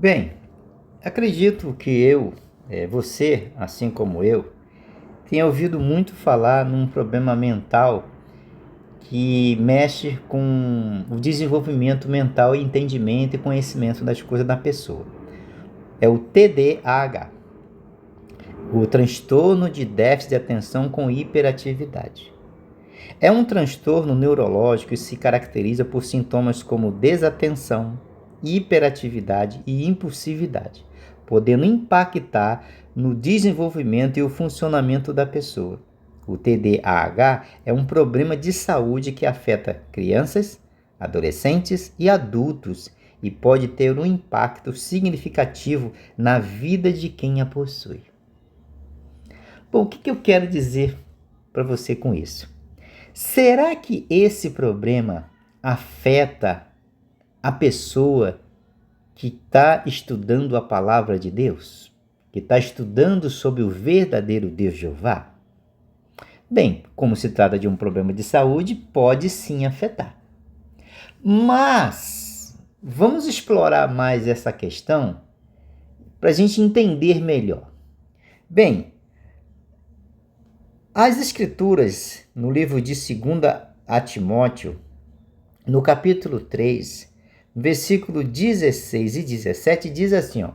Bem, acredito que você, assim como eu, tenha ouvido muito falar num problema mental que mexe com o desenvolvimento mental e entendimento e conhecimento das coisas da pessoa. É o TDAH, o transtorno de déficit de atenção com hiperatividade. É um transtorno neurológico que se caracteriza por sintomas como desatenção, hiperatividade e impulsividade, podendo impactar no desenvolvimento e o funcionamento da pessoa. O TDAH é um problema de saúde que afeta crianças, adolescentes e adultos e pode ter um impacto significativo na vida de quem a possui. Bom, o que eu quero dizer para você com isso? Será que esse problema afeta a pessoa que está estudando a palavra de Deus? Que está estudando sobre o verdadeiro Deus Jeová? Bem, como se trata de um problema de saúde, pode sim afetar. Mas vamos explorar mais essa questão para a gente entender melhor. Bem, as Escrituras, no livro de 2 a Timóteo, no capítulo 3, versículo 16 e 17, diz assim, ó: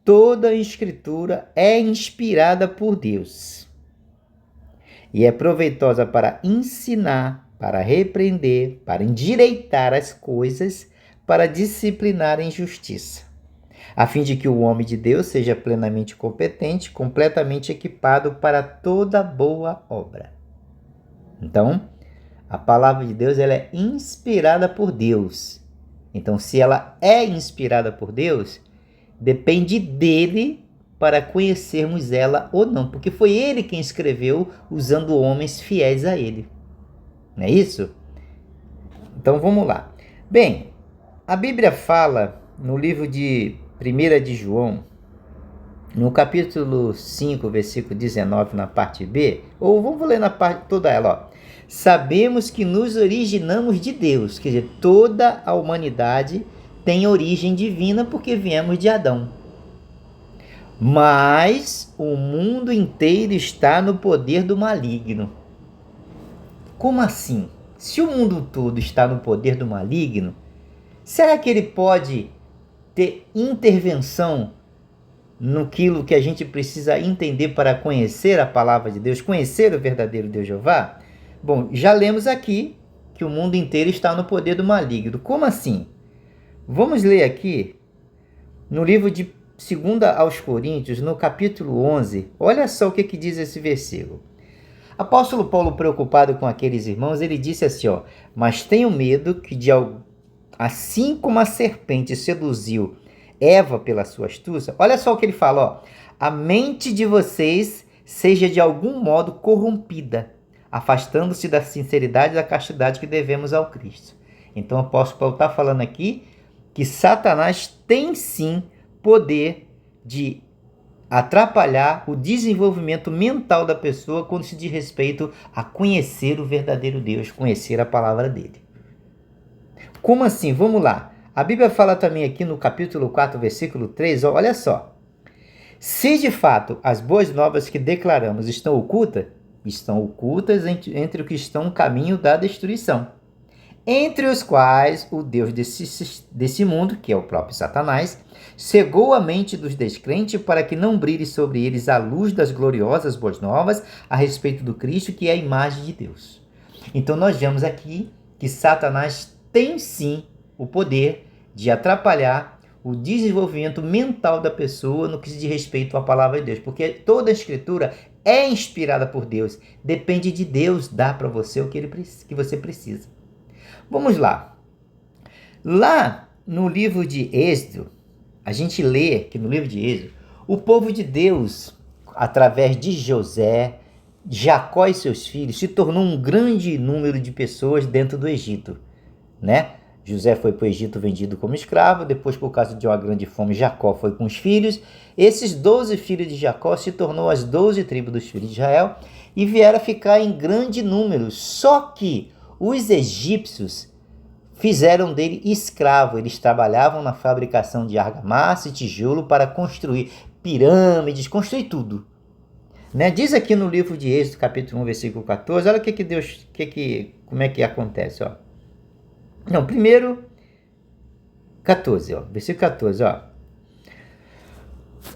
toda a Escritura é inspirada por Deus e é proveitosa para ensinar, para repreender, para endireitar as coisas, para disciplinar em justiça, a fim de que o homem de Deus seja plenamente competente, completamente equipado para toda boa obra. Então, a palavra de Deus ela é inspirada por Deus. Então, se ela é inspirada por Deus, depende dele para conhecermos ela ou não, porque foi ele quem escreveu usando homens fiéis a ele. Não é isso? Então, vamos lá. Bem, a Bíblia fala no livro de 1 de João, no capítulo 5, versículo 19, na parte B, ou vamos ler na parte toda ela, ó. Sabemos que nos originamos de Deus, quer dizer, toda a humanidade tem origem divina porque viemos de Adão. Mas o mundo inteiro está no poder do maligno. Como assim? Se o mundo todo está no poder do maligno, será que ele pode ter intervenção naquilo que a gente precisa entender para conhecer a palavra de Deus, conhecer o verdadeiro Deus Jeová? Bom, já lemos aqui que o mundo inteiro está no poder do maligno. Como assim? Vamos ler aqui no livro de 2 aos Coríntios, no capítulo 11. Olha só o que diz esse versículo. Apóstolo Paulo, preocupado com aqueles irmãos, ele disse assim, ó: mas tenho medo que assim como a serpente seduziu Eva pela sua astúcia, olha só o que ele fala, ó: a mente de vocês seja de algum modo corrompida, afastando-se da sinceridade e da castidade que devemos ao Cristo. Então o apóstolo Paulo está falando aqui que Satanás tem sim poder de atrapalhar o desenvolvimento mental da pessoa quando se diz respeito a conhecer o verdadeiro Deus, conhecer a palavra dele. Como assim? Vamos lá. A Bíblia fala também aqui no capítulo 4, versículo 3, olha só. Se de fato as boas novas que declaramos estão ocultas entre os que estão no caminho da destruição, entre os quais o Deus desse mundo, que é o próprio Satanás, cegou a mente dos descrentes para que não brilhe sobre eles a luz das gloriosas boas novas a respeito do Cristo, que é a imagem de Deus. Então nós vemos aqui que Satanás tem sim o poder de atrapalhar o desenvolvimento mental da pessoa no que se diz respeito à palavra de Deus, porque toda a Escritura é inspirada por Deus, depende de Deus dar para você o que você precisa. Vamos lá. Lá no livro de Êxodo, a gente lê que no livro de Êxodo, o povo de Deus, através de José, Jacó e seus filhos, se tornou um grande número de pessoas dentro do Egito, né? José foi para o Egito vendido como escravo, depois por causa de uma grande fome, Jacó foi com os filhos. Esses 12 filhos de Jacó se tornou as 12 tribos dos filhos de Israel e vieram a ficar em grande número. Só que os egípcios fizeram dele escravo. Eles trabalhavam na fabricação de argamassa e tijolo para construir pirâmides, construir tudo. Né? Diz aqui no livro de Êxodo, capítulo 1, versículo 14, olha o que Deus, como é que acontece, ó. Não, primeiro 14, ó, versículo 14, ó.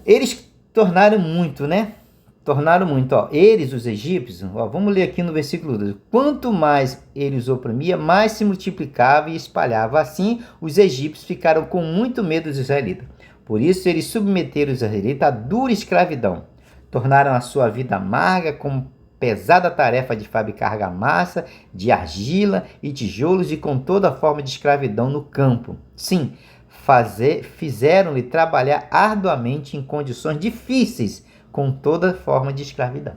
Eles tornaram muito, né? Tornaram muito, ó. Eles, os egípcios, ó, vamos ler aqui no versículo 12. Quanto mais eles oprimia, mais se multiplicava e espalhava. Assim, os egípcios ficaram com muito medo dos israelitas. Por isso, eles submeteram os israelitas a dura escravidão. Tornaram a sua vida amarga com pesada tarefa de fabricar argamassa, de argila e tijolos e com toda forma de escravidão no campo. Sim, fizeram-lhe trabalhar arduamente em condições difíceis com toda forma de escravidão.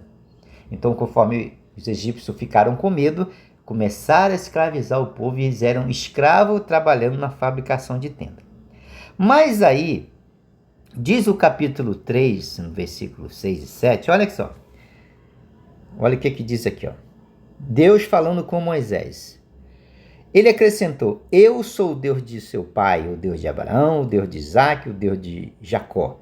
Então, conforme os egípcios ficaram com medo, começaram a escravizar o povo e eles eram escravos trabalhando na fabricação de tenda. Mas aí, diz o capítulo 3, no versículo 6 e 7, olha só. Olha o que diz aqui, ó. Deus falando com Moisés. Ele acrescentou: eu sou o Deus de seu pai, o Deus de Abraão, o Deus de Isaque, o Deus de Jacó.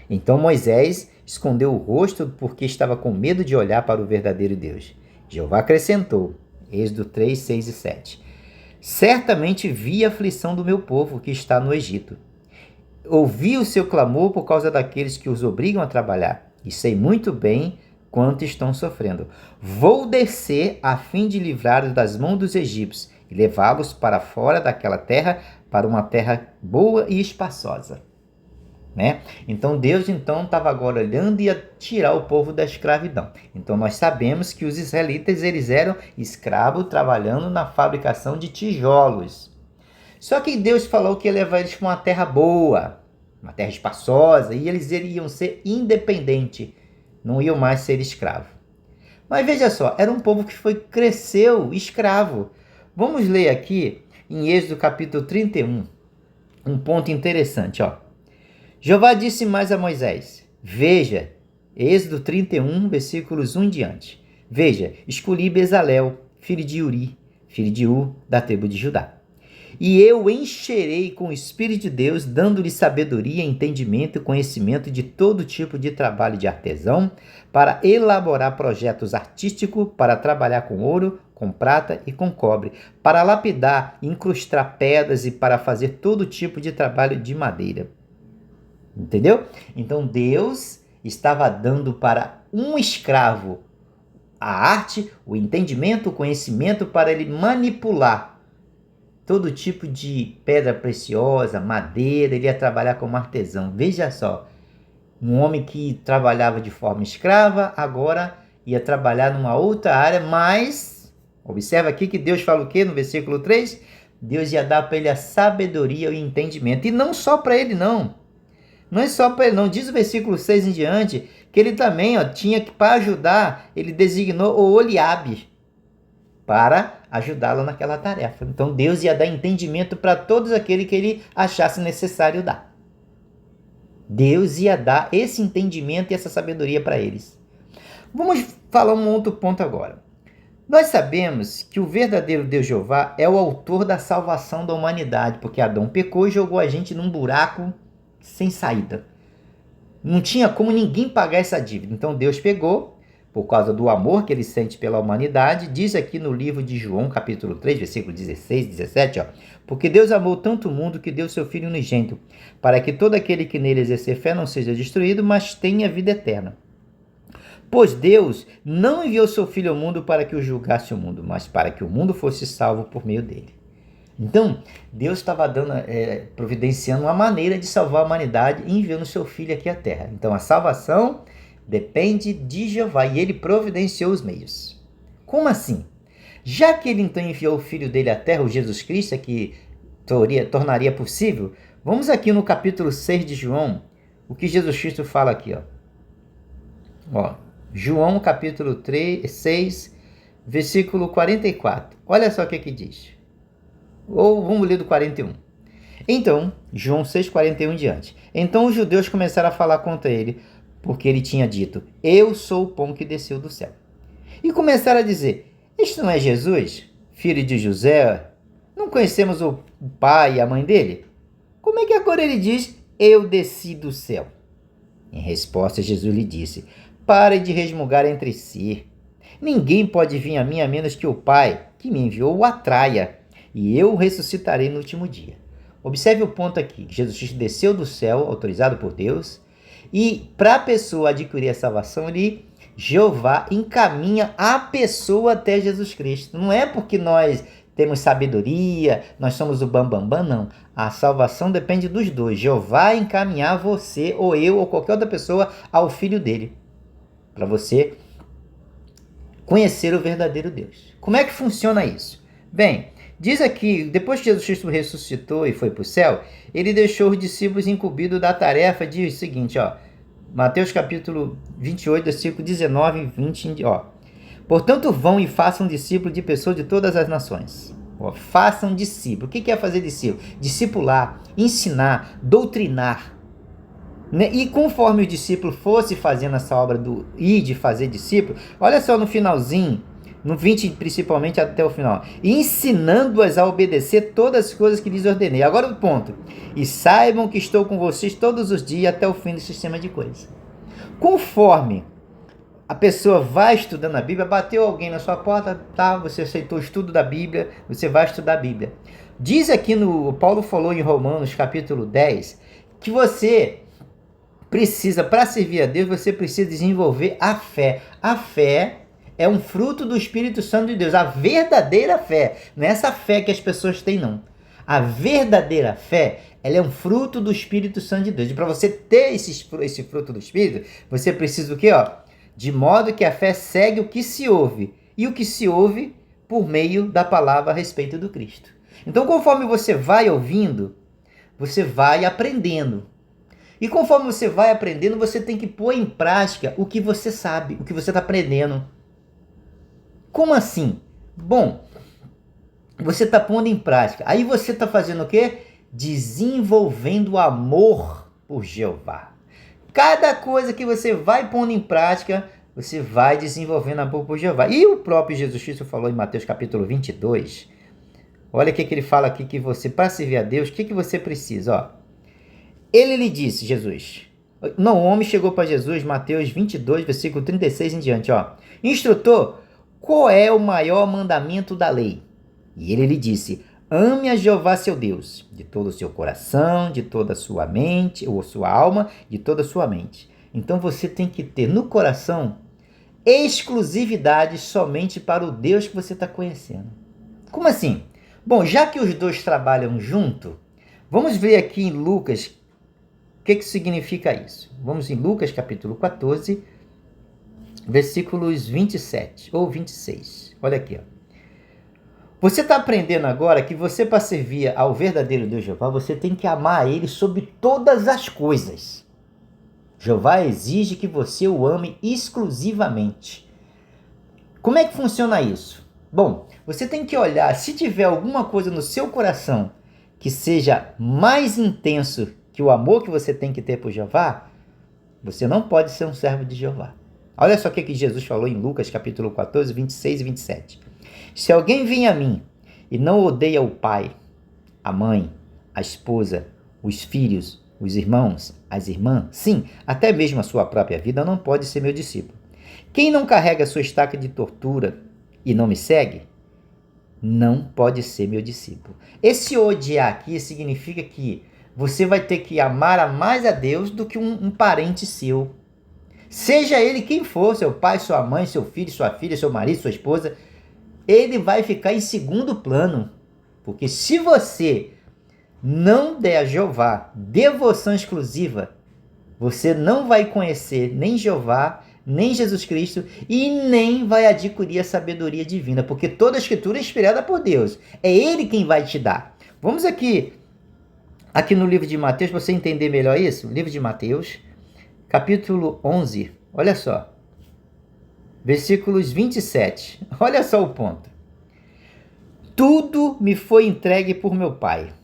Então Moisés escondeu o rosto porque estava com medo de olhar para o verdadeiro Deus. Jeová acrescentou, Êxodo 3, 6 e 7. Certamente vi a aflição do meu povo que está no Egito. Ouvi o seu clamor por causa daqueles que os obrigam a trabalhar, e sei muito bem quanto estão sofrendo. Vou descer a fim de livrá-los das mãos dos egípcios e levá-los para fora daquela terra, para uma terra boa e espaçosa. Né? Então Deus estava agora olhando e ia tirar o povo da escravidão. Então nós sabemos que os israelitas eles eram escravos trabalhando na fabricação de tijolos. Só que Deus falou que ia levar eles para uma terra boa, uma terra espaçosa, e eles iriam ser independentes, não iam mais ser escravos. Mas veja só, era um povo que cresceu escravo. Vamos ler aqui em Êxodo capítulo 31, um ponto interessante, ó. Jeová disse mais a Moisés, veja, Êxodo 31, versículos 1 em diante. Veja, escolhi Bezalel, filho de Uri, filho de Ur, da tribo de Judá. E eu o encherei com o Espírito de Deus, dando-lhe sabedoria, entendimento e conhecimento de todo tipo de trabalho de artesão, para elaborar projetos artísticos, para trabalhar com ouro, com prata e com cobre, para lapidar, incrustar pedras e para fazer todo tipo de trabalho de madeira. Entendeu? Então Deus estava dando para um escravo a arte, o entendimento, o conhecimento para ele manipular todo tipo de pedra preciosa, madeira, ele ia trabalhar como artesão. Veja só, um homem que trabalhava de forma escrava, agora ia trabalhar numa outra área, mas, observa aqui que Deus fala o quê no versículo 3? Deus ia dar para ele a sabedoria e o entendimento. E não só para ele, não. Não é só para ele, não. Diz o versículo 6 em diante, que ele também tinha que, para ajudar, ele designou o Oliabe para ajudá-lo naquela tarefa. Então Deus ia dar entendimento para todos aqueles que ele achasse necessário dar. Deus ia dar esse entendimento e essa sabedoria para eles. Vamos falar um outro ponto agora. Nós sabemos que o verdadeiro Deus Jeová é o autor da salvação da humanidade, porque Adão pecou e jogou a gente num buraco sem saída. Não tinha como ninguém pagar essa dívida. Então Deus pegou, por causa do amor que ele sente pela humanidade, diz aqui no livro de João, capítulo 3, versículo 16 e 17, ó, porque Deus amou tanto o mundo que deu seu Filho unigênito, para que todo aquele que nele exercer fé não seja destruído, mas tenha vida eterna. Pois Deus não enviou seu Filho ao mundo para que o julgasse o mundo, mas para que o mundo fosse salvo por meio dele. Então, Deus estava providenciando uma maneira de salvar a humanidade e enviando seu Filho aqui à Terra. Então, a salvação depende de Jeová e ele providenciou os meios. Como assim? Já que ele então enviou o Filho dele à Terra, o Jesus Cristo, que tornaria possível, vamos aqui no capítulo 6 de João, o que Jesus Cristo fala aqui. Ó, João capítulo 6, versículo 44. Olha só o que diz. Ou vamos ler do 41. Então, João 6, 41 em diante. Então os judeus começaram a falar contra ele, porque ele tinha dito, eu sou o pão que desceu do céu. E começaram a dizer, este não é Jesus, filho de José, Não conhecemos o pai e a mãe dele? Como é que agora ele diz, eu desci do céu? Em resposta, Jesus lhe disse, parem de resmungar entre si. Ninguém pode vir a mim a menos que o Pai, que me enviou, o atraia, e eu o ressuscitarei no último dia. Observe o ponto aqui, Jesus Cristo desceu do céu, autorizado por Deus, e para a pessoa adquirir a salvação, Jeová encaminha a pessoa até Jesus Cristo. Não é porque nós temos sabedoria, nós somos o bambambam, não. A salvação depende dos dois. Jeová encaminhar você, ou eu, ou qualquer outra pessoa, ao Filho dele, para você conhecer o verdadeiro Deus. Como é que funciona isso? Bem, diz aqui, depois que Jesus Cristo ressuscitou e foi para o céu, ele deixou os discípulos incumbidos da tarefa, diz o seguinte, Mateus capítulo 28, versículo 19 e 20, portanto vão e façam discípulos de pessoas de todas as nações. Façam discípulo. O que é fazer discípulo? Discipular, ensinar, doutrinar. E conforme o discípulo fosse fazendo essa obra de fazer discípulo, olha só no finalzinho, no 20 principalmente até o final, ensinando-as a obedecer todas as coisas que lhes ordenei. Agora o ponto, e saibam que estou com vocês todos os dias até o fim do sistema de coisas. Conforme a pessoa vai estudando a Bíblia, bateu alguém na sua porta, tá, você aceitou o estudo da Bíblia, você vai estudar a Bíblia. Diz aqui Paulo falou em Romanos capítulo 10, que você precisa, para servir a Deus, você precisa desenvolver a fé. A fé é um fruto do Espírito Santo de Deus, a verdadeira fé, não é essa fé que as pessoas têm, não. A verdadeira fé, ela é um fruto do Espírito Santo de Deus. E para você ter esse fruto do Espírito, você precisa o quê? De modo que a fé segue o que se ouve, e o que se ouve por meio da palavra a respeito do Cristo. Então, conforme você vai ouvindo, você vai aprendendo. E conforme você vai aprendendo, você tem que pôr em prática o que você sabe, o que você está aprendendo. Como assim? Bom, você está pondo em prática. Aí você está fazendo o quê? Desenvolvendo amor por Jeová. Cada coisa que você vai pondo em prática, você vai desenvolvendo amor por Jeová. E o próprio Jesus Cristo falou em Mateus capítulo 22. Olha o que ele fala aqui, que você, para servir a Deus, o que você precisa? Ele lhe disse, Jesus. Não, o homem chegou para Jesus, Mateus 22, versículo 36 em diante. Instrutor, qual é o maior mandamento da lei? E ele lhe disse, ame a Jeová seu Deus, de todo o seu coração, de toda a sua mente, ou sua alma, de toda a sua mente. Então você tem que ter no coração exclusividade somente para o Deus que você está conhecendo. Como assim? Bom, já que os dois trabalham junto, vamos ver aqui em Lucas o que significa isso. Vamos em Lucas capítulo 14, versículos 27 ou 26. Olha aqui. Você está aprendendo agora que você, para servir ao verdadeiro Deus Jeová, você tem que amar Ele sobre todas as coisas. Jeová exige que você o ame exclusivamente. Como é que funciona isso? Bom, você tem que olhar, se tiver alguma coisa no seu coração que seja mais intenso que o amor que você tem que ter por Jeová, você não pode ser um servo de Jeová. Olha só o que Jesus falou em Lucas capítulo 14, 26 e 27. Se alguém vem a mim e não odeia o pai, a mãe, a esposa, os filhos, os irmãos, as irmãs, sim, até mesmo a sua própria vida, não pode ser meu discípulo. Quem não carrega a sua estaca de tortura e não me segue, não pode ser meu discípulo. Esse odiar aqui significa que você vai ter que amar mais a Deus do que um parente seu. Seja ele quem for, seu pai, sua mãe, seu filho, sua filha, seu marido, sua esposa, ele vai ficar em segundo plano. Porque se você não der a Jeová devoção exclusiva, você não vai conhecer nem Jeová, nem Jesus Cristo e nem vai adquirir a sabedoria divina, porque toda a escritura é inspirada por Deus. É Ele quem vai te dar. Vamos aqui no livro de Mateus, para você entender melhor isso. Livro de Mateus, capítulo 11. Olha só. Versículos 27. Olha só o ponto. Tudo me foi entregue por meu Pai.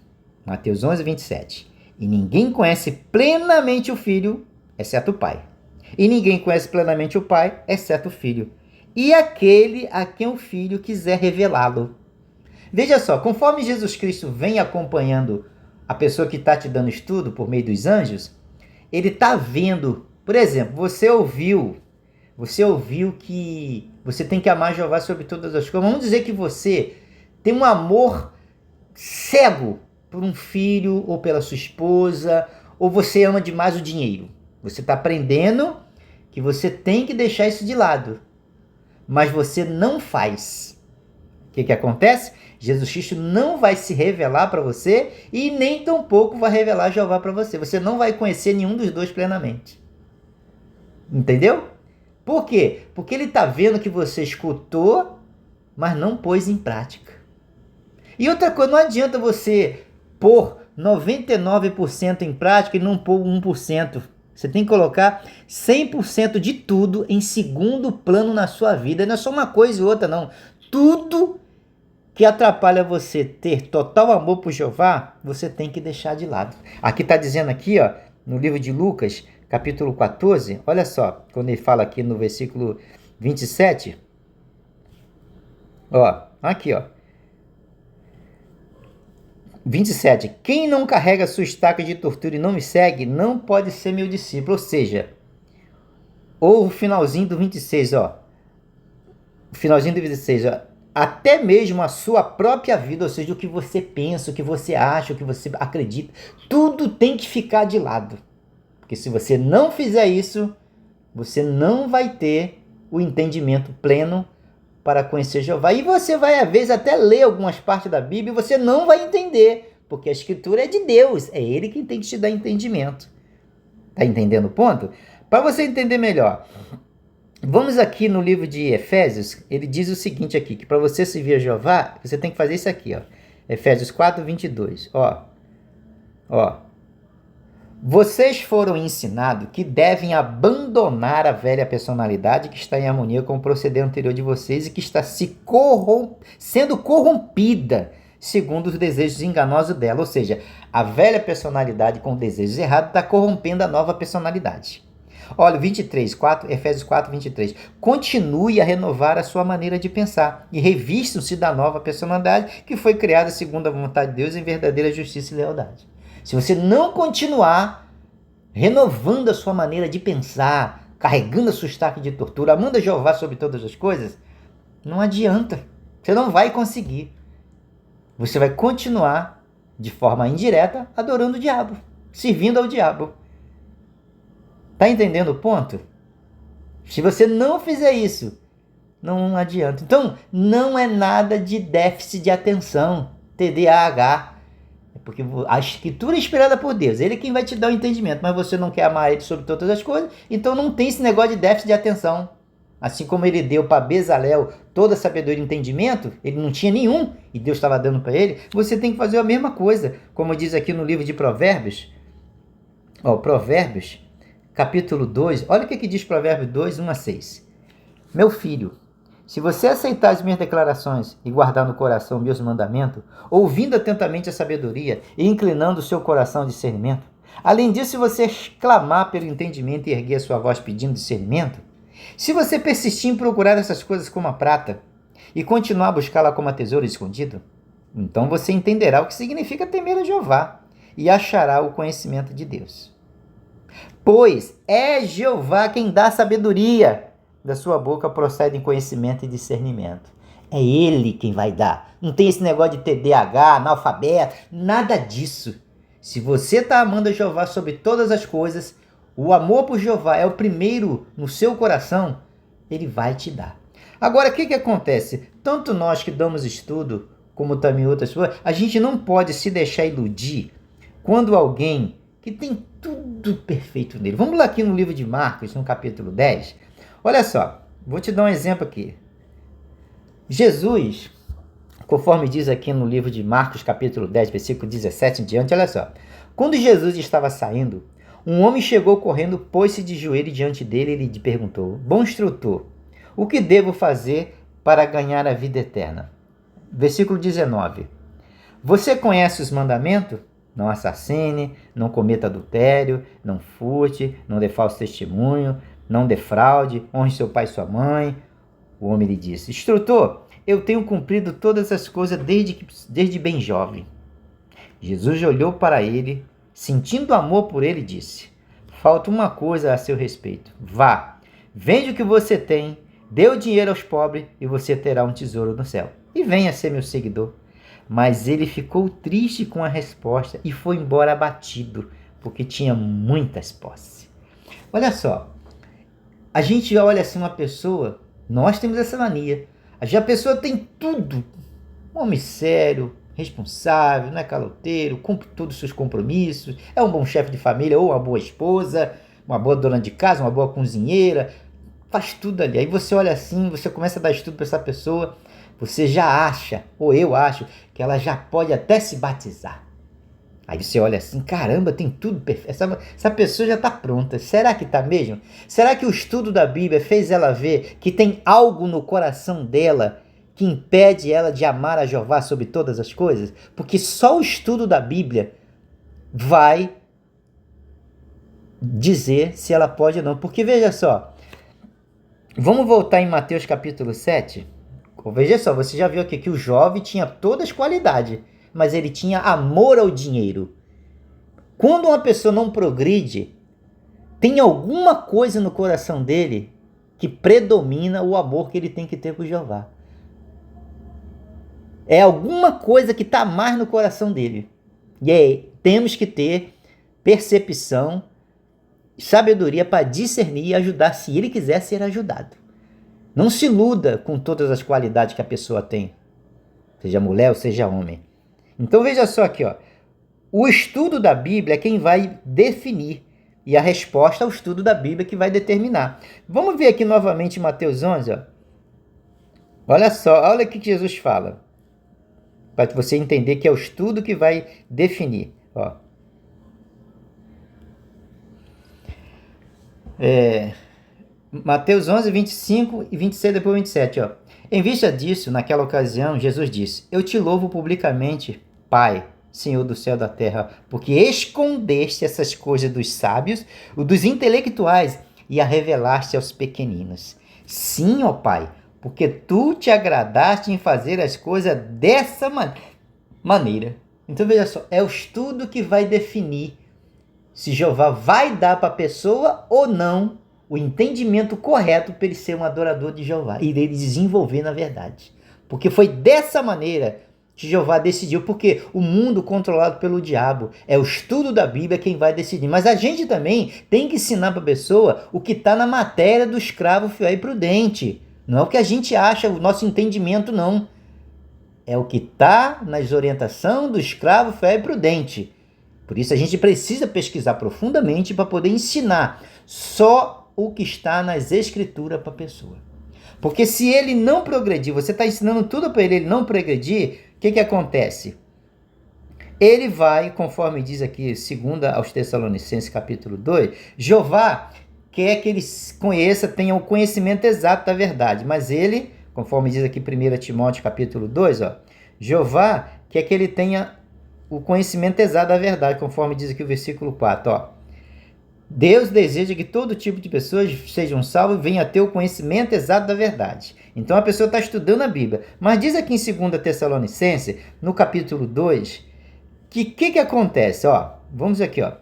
Mateus 11, 27. E ninguém conhece plenamente o Filho, exceto o Pai. E ninguém conhece plenamente o Pai, exceto o Filho. E aquele a quem o Filho quiser revelá-lo. Veja só, conforme Jesus Cristo vem acompanhando a pessoa que está te dando estudo por meio dos anjos, ele está vendo, por exemplo, você ouviu que você tem que amar Jeová sobre todas as coisas. Vamos dizer que você tem um amor cego por um filho ou pela sua esposa, ou você ama demais o dinheiro. Você está aprendendo que você tem que deixar isso de lado, mas você não faz. O que acontece? Jesus Cristo não vai se revelar para você e nem tampouco vai revelar Jeová para você. Você não vai conhecer nenhum dos dois plenamente. Entendeu? Por quê? Porque ele está vendo que você escutou, mas não pôs em prática. E outra coisa, não adianta você pôr 99% em prática e não pôr 1%. Você tem que colocar 100% de tudo em segundo plano na sua vida. Não é só uma coisa e outra, não. Tudo que atrapalha você ter total amor por Jeová, você tem que deixar de lado. Aqui está dizendo aqui, ó, no livro de Lucas, capítulo 14, olha só, quando ele fala aqui no versículo 27, ó, aqui, ó, 27, quem não carrega sua estaca de tortura e não me segue, não pode ser meu discípulo. Ou seja, ou o finalzinho do 26, ó, o finalzinho do 26, ó, até mesmo a sua própria vida, ou seja, o que você pensa, o que você acha, o que você acredita, tudo tem que ficar de lado. Porque se você não fizer isso, você não vai ter o entendimento pleno para conhecer Jeová. E você vai, às vezes, até ler algumas partes da Bíblia e você não vai entender, porque a Escritura é de Deus, é Ele quem tem que te dar entendimento. Tá entendendo o ponto? Para você entender melhor, vamos aqui no livro de Efésios, ele diz o seguinte aqui, que para você servir a Jeová, você tem que fazer isso aqui, ó. Efésios 4, 22, ó. Vocês foram ensinados que devem abandonar a velha personalidade que está em harmonia com o proceder anterior de vocês e que está sendo corrompida segundo os desejos enganosos dela. Ou seja, a velha personalidade com desejos errados está corrompendo a nova personalidade. Olha, 23, Efésios 4, 23. Continue a renovar a sua maneira de pensar e revistam-se da nova personalidade que foi criada segundo a vontade de Deus em verdadeira justiça e lealdade. Se você não continuar renovando a sua maneira de pensar, carregando a sua estaca de tortura, amando a Jeová sobre todas as coisas, não adianta. Você não vai conseguir. Você vai continuar, de forma indireta, adorando o diabo, servindo ao diabo. Tá entendendo o ponto? Se você não fizer isso, não adianta. Então, não é nada de déficit de atenção, TDAH. Porque a Escritura é inspirada por Deus, Ele é quem vai te dar o entendimento, mas você não quer amar Ele sobre todas as coisas, então não tem esse negócio de déficit de atenção. Assim como Ele deu para Bezalel toda a sabedoria e entendimento, ele não tinha nenhum, e Deus estava dando para ele, você tem que fazer a mesma coisa, como diz aqui no livro de Provérbios, ó, Provérbios, capítulo 2, olha o que diz Provérbios 2, 1 a 6. Meu filho, se você aceitar as minhas declarações e guardar no coração meus mandamentos, ouvindo atentamente a sabedoria e inclinando o seu coração ao discernimento, além disso, se você clamar pelo entendimento e erguer a sua voz pedindo discernimento, se você persistir em procurar essas coisas como a prata e continuar a buscá-la como a tesouro escondido, então você entenderá o que significa temer a Jeová e achará o conhecimento de Deus. Pois é Jeová quem dá sabedoria. Da sua boca procedem conhecimento e discernimento. É Ele quem vai dar. Não tem esse negócio de TDAH, analfabeto, nada disso. Se você está amando a Jeová sobre todas as coisas, o amor por Jeová é o primeiro no seu coração, Ele vai te dar. Agora, o que acontece? Tanto nós que damos estudo, como também outras pessoas, a gente não pode se deixar iludir quando alguém que tem tudo perfeito nele. Vamos lá aqui no livro de Marcos, no capítulo 10. Olha só, vou te dar um exemplo aqui. Jesus, conforme diz aqui no livro de Marcos, capítulo 10, versículo 17 em diante, olha só. Quando Jesus estava saindo, um homem chegou correndo, pôs-se de joelho diante dele e lhe perguntou: Bom instrutor, o que devo fazer para ganhar a vida eterna? Versículo 19. Você conhece os mandamentos? Não assassine, não cometa adultério, não furte, não dê falso testemunho, não defraude, honre seu pai e sua mãe. O homem lhe disse: Instrutor, eu tenho cumprido todas essas coisas desde bem jovem. Jesus olhou para ele, sentindo amor por ele, e disse: falta uma coisa a seu respeito. Vá, vende o que você tem, dê o dinheiro aos pobres e você terá um tesouro no céu. E venha ser meu seguidor. Mas ele ficou triste com a resposta e foi embora abatido, porque tinha muitas posses. Olha só, a gente olha assim uma pessoa, nós temos essa mania. A pessoa tem tudo, um homem sério, responsável, não é caloteiro, cumpre todos os seus compromissos, é um bom chefe de família ou uma boa esposa, uma boa dona de casa, uma boa cozinheira, faz tudo ali. Aí você olha assim, você começa a dar estudo para essa pessoa, você já acha, ou eu acho, que ela já pode até se batizar. Aí você olha assim, caramba, tem tudo perfeito. Essa pessoa já está pronta. Será que está mesmo? Será que o estudo da Bíblia fez ela ver que tem algo no coração dela que impede ela de amar a Jeová sobre todas as coisas? Porque só o estudo da Bíblia vai dizer se ela pode ou não. Porque veja só, vamos voltar em Mateus capítulo 7. Veja só, você já viu aqui que o jovem tinha todas as qualidades, mas ele tinha amor ao dinheiro. Quando uma pessoa não progride, tem alguma coisa no coração dele que predomina o amor que ele tem que ter por Jeová. É alguma coisa que está mais no coração dele. E aí, temos que ter percepção, sabedoria para discernir e ajudar se ele quiser ser ajudado. Não se iluda com todas as qualidades que a pessoa tem, seja mulher ou seja homem. Então veja só aqui, ó. O estudo da Bíblia é quem vai definir e a resposta ao estudo da Bíblia que vai determinar. Vamos ver aqui novamente Mateus 11, ó. Olha só, olha o que Jesus fala, para você entender que é o estudo que vai definir, ó. Mateus 11, 25 e 26, depois 27, ó. Em vista disso, naquela ocasião, Jesus disse: eu te louvo publicamente, Pai, Senhor do céu e da terra, porque escondeste essas coisas dos sábios, o dos intelectuais, e a revelaste aos pequeninos. Sim, ó Pai, porque tu te agradaste em fazer as coisas dessa maneira. Então veja só, é o estudo que vai definir se Jeová vai dar para a pessoa ou não o entendimento correto para ele ser um adorador de Jeová e ele desenvolver na verdade. Porque foi dessa maneira que Jeová decidiu, porque o mundo controlado pelo diabo é o estudo da Bíblia quem vai decidir. Mas a gente também tem que ensinar para a pessoa o que está na matéria do escravo fiel e prudente. Não é o que a gente acha, o nosso entendimento não. É o que está nas orientações do escravo fiel e prudente. Por isso a gente precisa pesquisar profundamente para poder ensinar só o que está nas escrituras para a pessoa. Porque se ele não progredir, você está ensinando tudo para ele não progredir, o que acontece? Ele vai, conforme diz aqui, 2 aos Tessalonicenses capítulo 2, Jeová quer que ele conheça, tenha o conhecimento exato da verdade, mas ele, conforme diz aqui 1 Timóteo capítulo 2, ó, Jeová quer que ele tenha o conhecimento exato da verdade, conforme diz aqui o versículo 4, ó. Deus deseja que todo tipo de pessoas sejam salvas e venham a ter o conhecimento exato da verdade. Então a pessoa está estudando a Bíblia. Mas diz aqui em 2 Tessalonicenses, no capítulo 2, que acontece? Ó, vamos aqui, ó.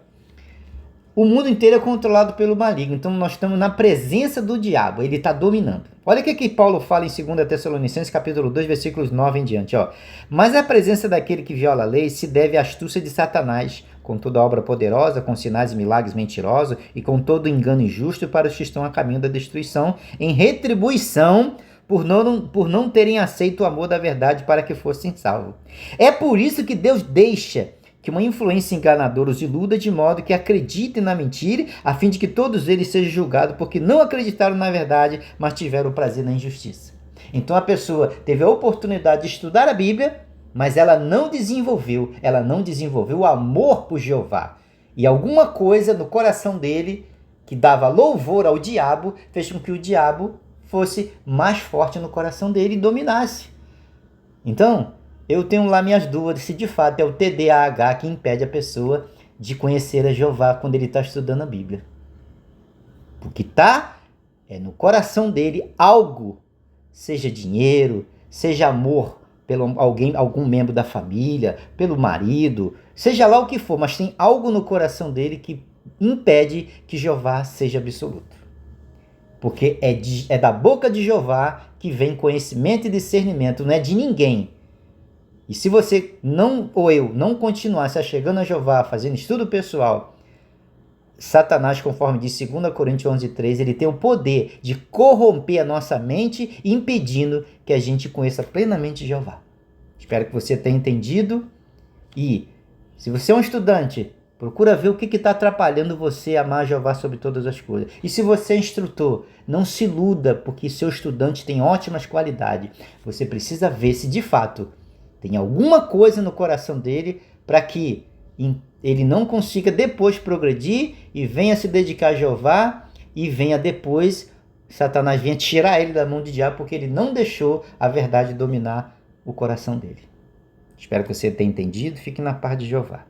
O mundo inteiro é controlado pelo maligno. Então nós estamos na presença do diabo. Ele está dominando. Olha o que Paulo fala em 2 Tessalonicenses, capítulo 2, versículos 9 em diante. Ó. Mas a presença daquele que viola a lei se deve à astúcia de Satanás, com toda obra poderosa, com sinais e milagres mentirosos e com todo engano injusto para os que estão a caminho da destruição, em retribuição por não terem aceito o amor da verdade para que fossem salvos. É por isso que Deus deixa que uma influência enganadora os iluda de modo que acreditem na mentira, a fim de que todos eles sejam julgados porque não acreditaram na verdade, mas tiveram prazer na injustiça. Então a pessoa teve a oportunidade de estudar a Bíblia, mas ela não desenvolveu o amor por Jeová. E alguma coisa no coração dele, que dava louvor ao diabo, fez com que o diabo fosse mais forte no coração dele e dominasse. Então, eu tenho lá minhas dúvidas se de fato é o TDAH que impede a pessoa de conhecer a Jeová quando ele está estudando a Bíblia. Porque no coração dele algo, seja dinheiro, seja amor pelo algum membro da família, pelo marido, seja lá o que for, mas tem algo no coração dele que impede que Jeová seja absoluto. Porque é da boca de Jeová que vem conhecimento e discernimento, não é de ninguém. E se você ou eu não continuar se achegando a Jeová, fazendo estudo pessoal, Satanás, conforme diz 2 Coríntios 11:3, ele tem o poder de corromper a nossa mente, impedindo que a gente conheça plenamente Jeová. Espero que você tenha entendido. E se você é um estudante, procura ver o que está atrapalhando você a amar Jeová sobre todas as coisas. E se você é instrutor, não se iluda porque seu estudante tem ótimas qualidades. Você precisa ver se de fato tem alguma coisa no coração dele para que ele não consiga depois progredir e venha se dedicar a Jeová e venha depois, Satanás venha tirar ele da mão de diabo porque ele não deixou a verdade dominar o coração dele. Espero que você tenha entendido. Fique na paz de Jeová.